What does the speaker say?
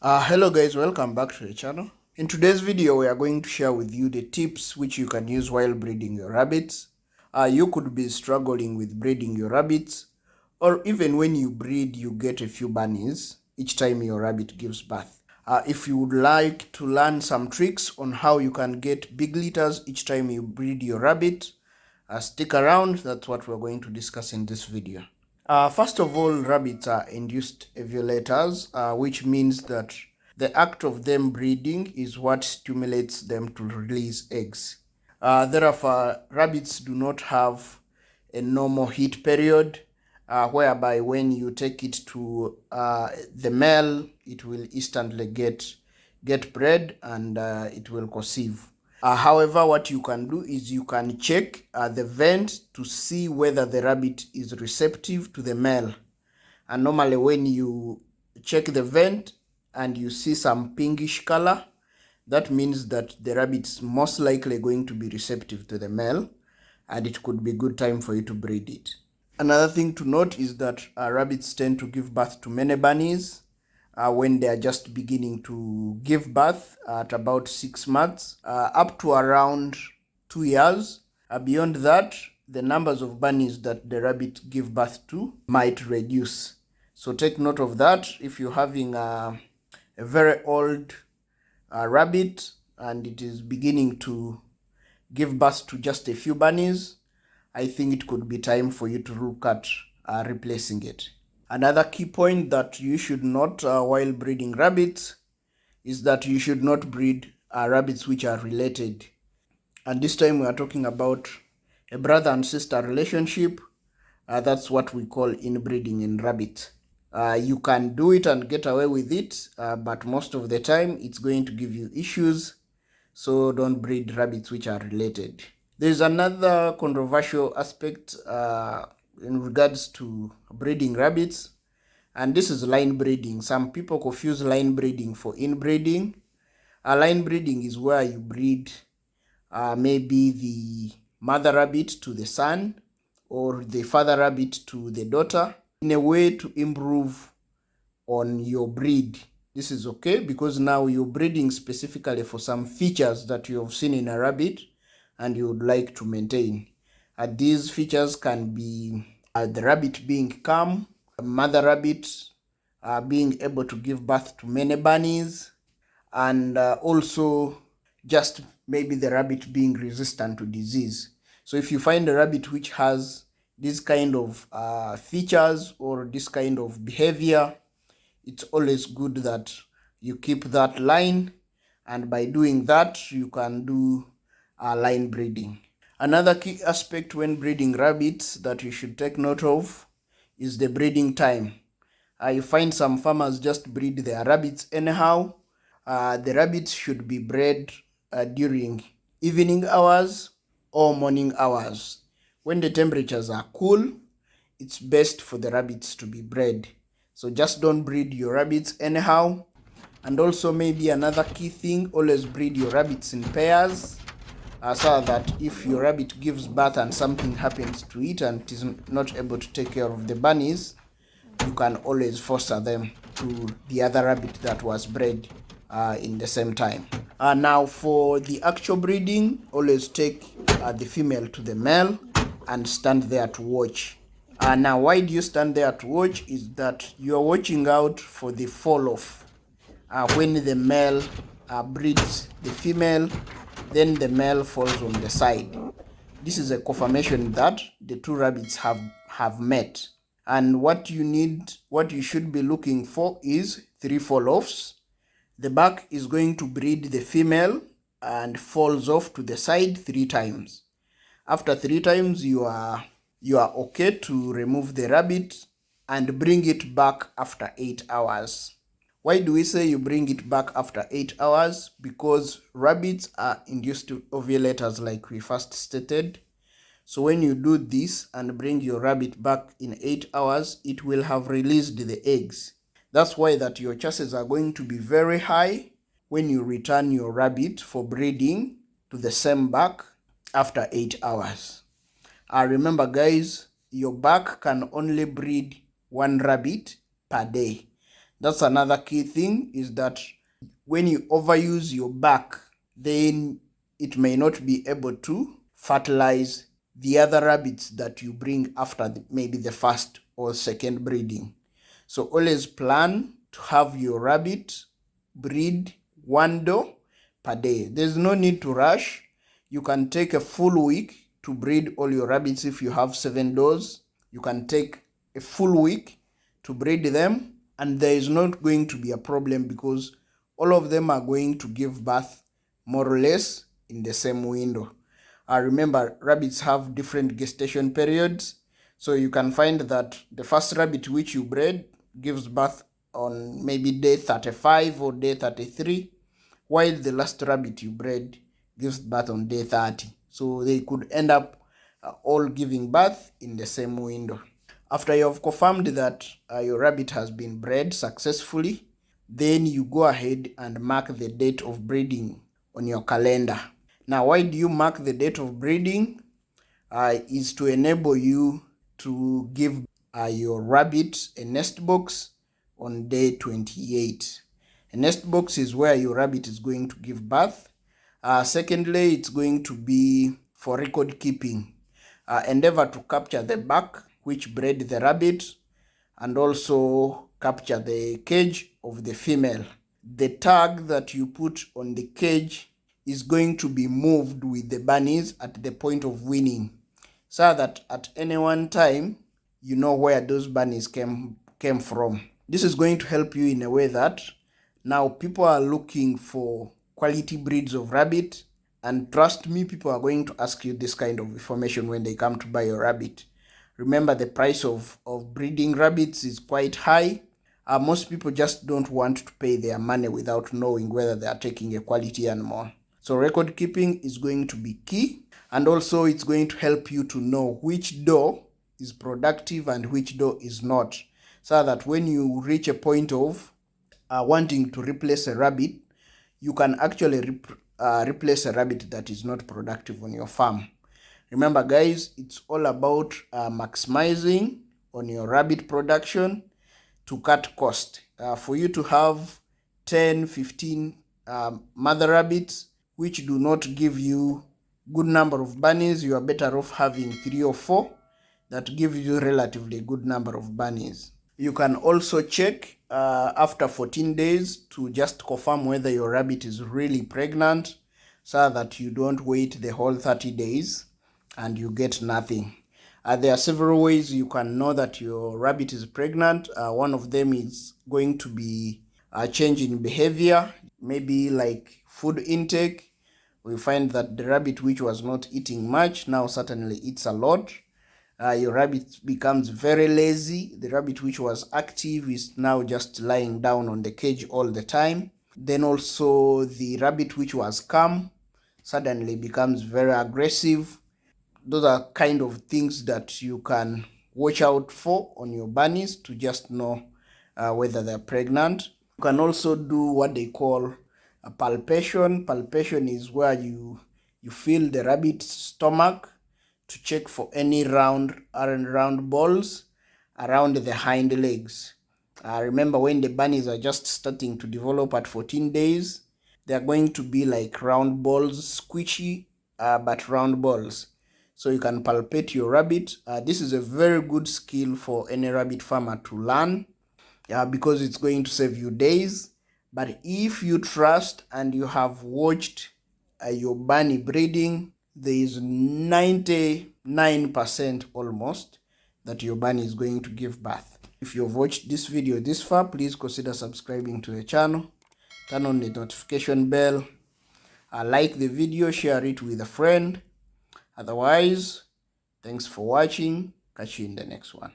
Hello guys, welcome back to the channel. In today's video, we are going to share with you the tips which you can use while breeding your rabbits. You could be struggling with breeding your rabbits, or even when you breed, you get a few bunnies each time your rabbit gives birth. If you would like to learn some tricks on how you can get big litters each time you breed your rabbit, stick around. That's what we're going to discuss in this video. First of all, rabbits are induced ovulators, which means that the act of them breeding is what stimulates them to release eggs. Therefore, rabbits do not have a normal heat period, whereby when you take it to the male, it will instantly get bred and it will conceive. However, what you can do is you can check the vent to see whether the rabbit is receptive to the male. And normally when you check the vent and you see some pinkish color, that means that the rabbit is most likely going to be receptive to the male, and it could be a good time for you to breed it. Another thing to note is that rabbits tend to give birth to many bunnies when they are just beginning to give birth at about 6 months, up to around 2 years. Beyond that, the numbers of bunnies that the rabbit give birth to might reduce. So take note of that. If you're having a very old rabbit and it is beginning to give birth to just a few bunnies, I think it could be time for you to look at replacing it. Another key point that you should not, while breeding rabbits, is that you should not breed rabbits which are related. And this time we are talking about a brother and sister relationship. That's what we call inbreeding in rabbits. You can do it and get away with it, but most of the time it's going to give you issues. So don't breed rabbits which are related. There's another controversial aspect in regards to breeding rabbits, and this is line breeding. Some people confuse line breeding for inbreeding. Line breeding is where you breed maybe the mother rabbit to the son or the father rabbit to the daughter in a way to improve on your breed. This is okay because now you're breeding specifically for some features that you have seen in a rabbit and you would like to maintain. These features can be the rabbit being calm, mother rabbit being able to give birth to many bunnies, and also just maybe the rabbit being resistant to disease. So if you find a rabbit which has this kind of features or this kind of behavior, it's always good that you keep that line, and by doing that you can do line breeding. Another key aspect when breeding rabbits that you should take note of is the breeding time. You find some farmers just breed their rabbits anyhow. The rabbits should be bred during evening hours or morning hours. When the temperatures are cool, it's best for the rabbits to be bred. So just don't breed your rabbits anyhow. And also maybe another key thing, always breed your rabbits in pairs, so that if your rabbit gives birth and something happens to it and it is not able to take care of the bunnies, you can always foster them to the other rabbit that was bred in the same time. Now for the actual breeding, always take the female to the male and stand there to watch. Now why do you stand there to watch is that you are watching out for the fall off. When the male breeds the female, then the male falls on the side. This is a confirmation that the two rabbits have met. And what you should be looking for is 3 fall-offs. The back is going to breed the female and falls off to the side 3 times. After 3 times, you are okay to remove the rabbit and bring it back after 8 hours. Why do we say you bring it back after 8 hours? Because rabbits are induced ovulators like we first stated. So when you do this and bring your rabbit back in 8 hours, it will have released the eggs. That's why that your chances are going to be very high when you return your rabbit for breeding to the same back after 8 hours. Remember guys, your back can only breed 1 rabbit per day. That's another key thing, is that when you overuse your back, then it may not be able to fertilize the other rabbits that you bring after maybe the first or second breeding. So always plan to have your rabbit breed one doe per day. There's no need to rush. You can take a full week to breed all your rabbits. If you have 7 does, you can take a full week to breed them, and there is not going to be a problem because all of them are going to give birth more or less in the same window. Remember, rabbits have different gestation periods, so you can find that the first rabbit which you bred gives birth on maybe day 35 or day 33, while the last rabbit you bred gives birth on day 30. So they could end up all giving birth in the same window. After you have confirmed that your rabbit has been bred successfully, then you go ahead and mark the date of breeding on your calendar. Now, why do you mark the date of breeding? Is to enable you to give your rabbit a nest box on day 28. A nest box is where your rabbit is going to give birth. Secondly, it's going to be for record keeping. Endeavor to capture the back which bred the rabbit, and also capture the cage of the female. The tag that you put on the cage is going to be moved with the bunnies at the point of weaning, so that at any one time you know where those bunnies came from. This is going to help you in a way that now people are looking for quality breeds of rabbit, and trust me, people are going to ask you this kind of information when they come to buy your rabbit. Remember, the price of breeding rabbits is quite high. Most people just don't want to pay their money without knowing whether they are taking a quality animal. So record keeping is going to be key, and also it's going to help you to know which doe is productive and which doe is not, so that when you reach a point of wanting to replace a rabbit, you can actually replace a rabbit that is not productive on your farm. Remember guys, it's all about maximizing on your rabbit production to cut cost. For you to have 10, 15 mother rabbits which do not give you good number of bunnies, you are better off having 3 or 4 that give you relatively good number of bunnies. You can also check after 14 days to just confirm whether your rabbit is really pregnant, so that you don't wait the whole 30 days and you get nothing. There are several ways you can know that your rabbit is pregnant. One of them is going to be a change in behavior, maybe like food intake. We find that the rabbit which was not eating much now certainly eats a lot. Your rabbit becomes very lazy. The rabbit which was active is now just lying down on the cage all the time. Then also the rabbit which was calm suddenly becomes very aggressive. Those are kind of things that you can watch out for on your bunnies to just know whether they're pregnant. You can also do what they call a palpation. Palpation is where you feel the rabbit's stomach to check for any round balls around the hind legs. Remember, when the bunnies are just starting to develop at 14 days, they are going to be like round balls, squishy, but round balls. So you can palpate your rabbit. This is a very good skill for any rabbit farmer to learn, because it's going to save you days. But if you trust and you have watched your bunny breeding, there is 99% almost that your bunny is going to give birth. If you've watched this video this far, please consider subscribing to the channel, turn on the notification bell, like the video, share it with a friend. Otherwise, thanks for watching. Catch you in the next one.